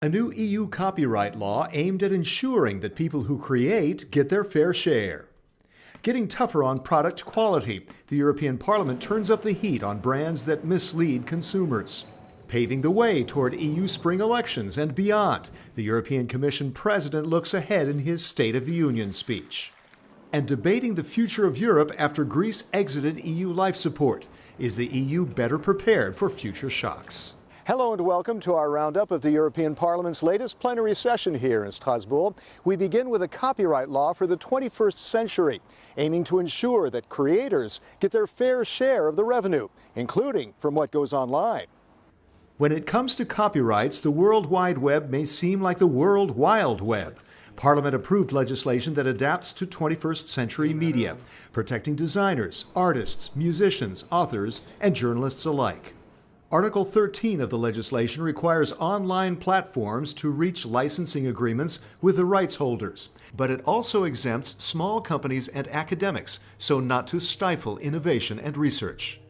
A new EU copyright law aimed at ensuring that people who create get their fair share. Getting tougher on product quality, the European Parliament turns up the heat on brands that mislead consumers. Paving the way toward EU spring elections and beyond, the European Commission President looks ahead in his State of the Union speech. And debating the future of Europe after Greece exited EU life support. Is the EU better prepared for future shocks? Hello and welcome to our roundup of the European Parliament's latest plenary session here in Strasbourg. We begin with a copyright law for the 21st century, aiming to ensure that creators get their fair share of the revenue, including from what goes online. When it comes to copyrights, the World Wide Web may seem like the World Wild Web. Parliament approved legislation that adapts to 21st century media, protecting designers, artists, musicians, authors, and journalists alike. Article 13 of the legislation requires online platforms to reach licensing agreements with the rights holders, but it also exempts small companies and academics so not to stifle innovation and research.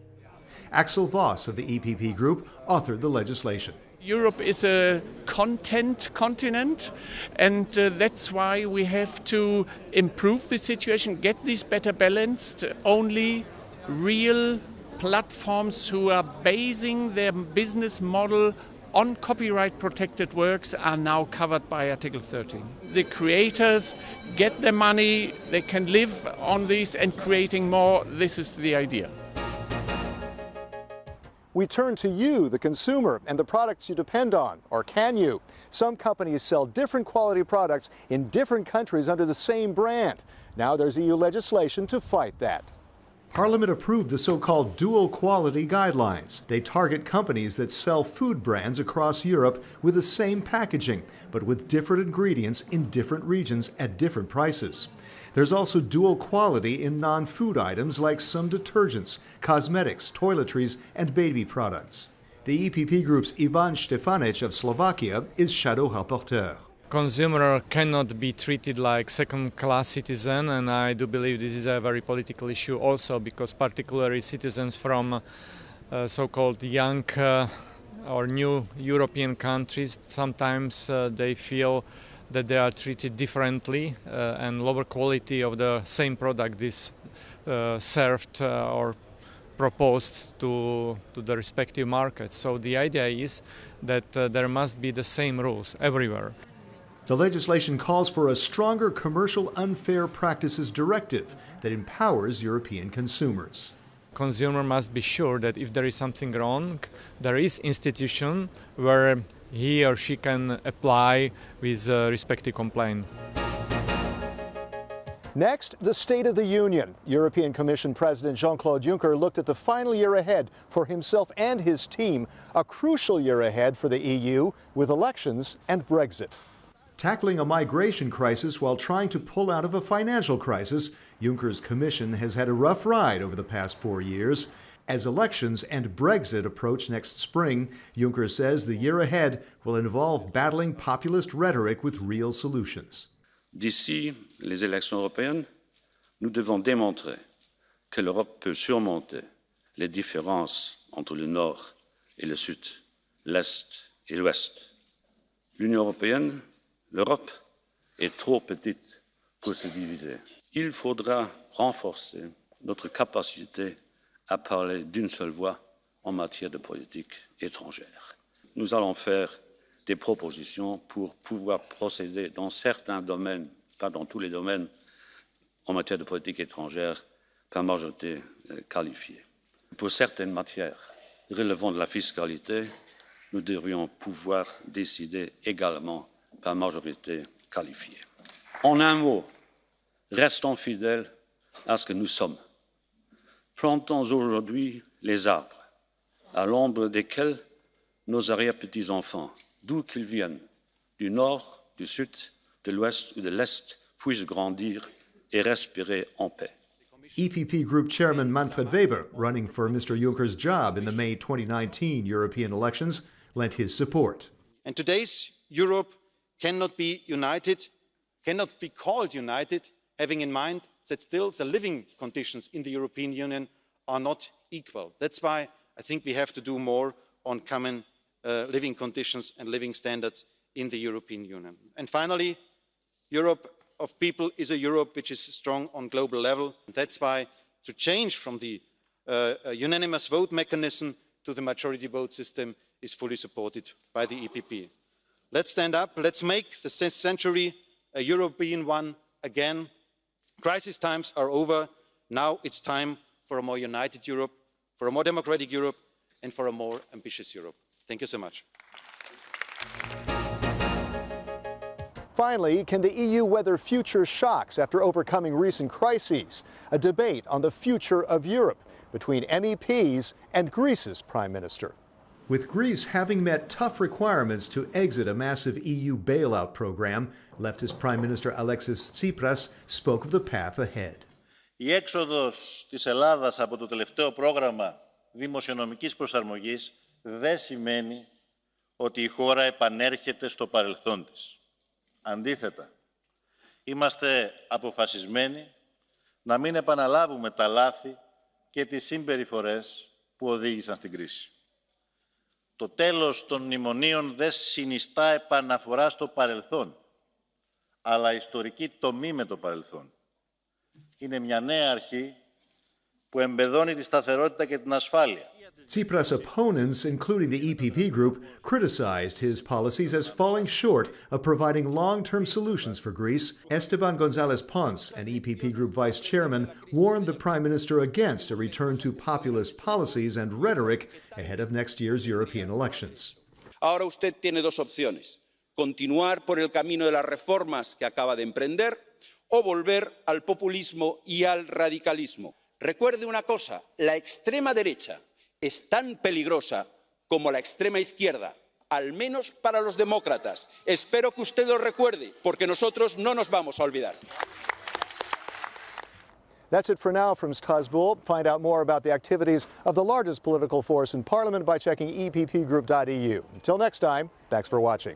Axel Voss of the EPP Group authored the legislation. Europe is a content continent, and that's why we have to improve the situation, get this better balanced. Only real platforms who are basing their business model on copyright protected works are now covered by Article 13. The creators get their money, they can live on this and creating more. This is the idea. We turn to you, the consumer, and the products you depend on, or can you? Some companies sell different quality products in different countries under the same brand. Now there's EU legislation to fight that. Parliament approved the so-called dual quality guidelines. They target companies that sell food brands across Europe with the same packaging, but with different ingredients in different regions at different prices. There's also dual quality in non-food items like some detergents, cosmetics, toiletries, and baby products. The EPP Group's Ivan Štefanič of Slovakia is shadow rapporteur. Consumer cannot be treated like second-class citizen, and I do believe this is a very political issue also because particularly citizens from so-called young or new European countries, sometimes they feel that they are treated differently and lower quality of the same product is served or proposed to the respective markets. So the idea is that there must be the same rules everywhere. The legislation calls for a stronger commercial unfair practices directive that empowers European consumers. Consumer must be sure that if there is something wrong, there is institution where he or she can apply with respective complaint. Next, the State of the Union. European Commission President Jean-Claude Juncker looked at the final year ahead for himself and his team, a crucial year ahead for the EU with elections and Brexit. Tackling a migration crisis while trying to pull out of a financial crisis, Juncker's Commission has had a rough ride over the past 4 years. As elections and Brexit approach next spring, Juncker says the year ahead will involve battling populist rhetoric with real solutions. D'ici les élections européennes, nous devons démontrer que l'Europe peut surmonter les différences entre le Nord et le Sud, l'Est et l'Ouest. L'Union européenne, l'Europe, est trop petite pour se diviser. Il faudra renforcer notre capacité à parler d'une seule voix en matière de politique étrangère. Nous allons faire des propositions pour pouvoir procéder dans certains domaines, pas dans tous les domaines, en matière de politique étrangère par majorité qualifiée. Pour certaines matières relevant de la fiscalité, nous devrions pouvoir décider également par majorité qualifiée. En un mot, restons fidèles à ce que nous sommes. Plantons aujourd'hui les arbres, à l'ombre desquels nos arrière-petits-enfants, d'où qu'ils viennent, du nord, du sud, de l'ouest ou de l'est, puissent grandir et respirer en paix. EPP Group Chairman Manfred Weber, running for Mr. Juncker's job in the May 2019 European elections, lent his support. And today's Europe cannot be united, cannot be called united, having in mind that still the living conditions in the European Union are not equal. That's why I think we have to do more on common living conditions and living standards in the European Union. And finally, Europe of people is a Europe which is strong on global level. That's why to change from the unanimous vote mechanism to the majority vote system is fully supported by the EPP. Let's stand up. Let's make the century a European one again. Crisis times are over. Now it's time for a more united Europe, for a more democratic Europe, and for a more ambitious Europe. Thank you so much. Finally, can the EU weather future shocks after overcoming recent crises? A debate on the future of Europe between MEPs and Greece's Prime Minister. With Greece having met tough requirements to exit a massive EU bailout program, leftist Prime Minister Alexis Tsipras spoke of the path ahead. Η έξοδος της Ελλάδας από το τελευταίο πρόγραμμα δημοσιονομικής προσαρμογής δεν σημαίνει ότι η χώρα επανέρχεται στο παρελθόν της. Αντίθετα, είμαστε αποφασισμένοι να μην επαναλάβουμε τα λάθη και τις συμπεριφορές που οδήγησαν στην κρίση. Το τέλος των μνημονίων δεν συνιστά επαναφορά στο παρελθόν, αλλά ιστορική τομή με το παρελθόν. Είναι μια νέα αρχή που εμπεδώνει τη σταθερότητα και την ασφάλεια. Tsipras' opponents, including the EPP group, criticized his policies as falling short of providing long-term solutions for Greece. Esteban González Pons, an EPP group vice chairman, warned the Prime Minister against a return to populist policies and rhetoric ahead of next year's European elections. Ahora usted tiene dos opciones: continuar por el camino de las reformas que acaba de emprender o volver al populismo y al radicalismo. Recuerde una cosa, la extrema derecha es tan peligrosa como la extrema izquierda, al menos para los demócratas. Espero que usted lo recuerde, porque nosotros no nos vamos a olvidar. That's it for now from Strasbourg. Find out more about the activities of the largest political force in Parliament by checking eppgroup.eu. Until next time, thanks for watching.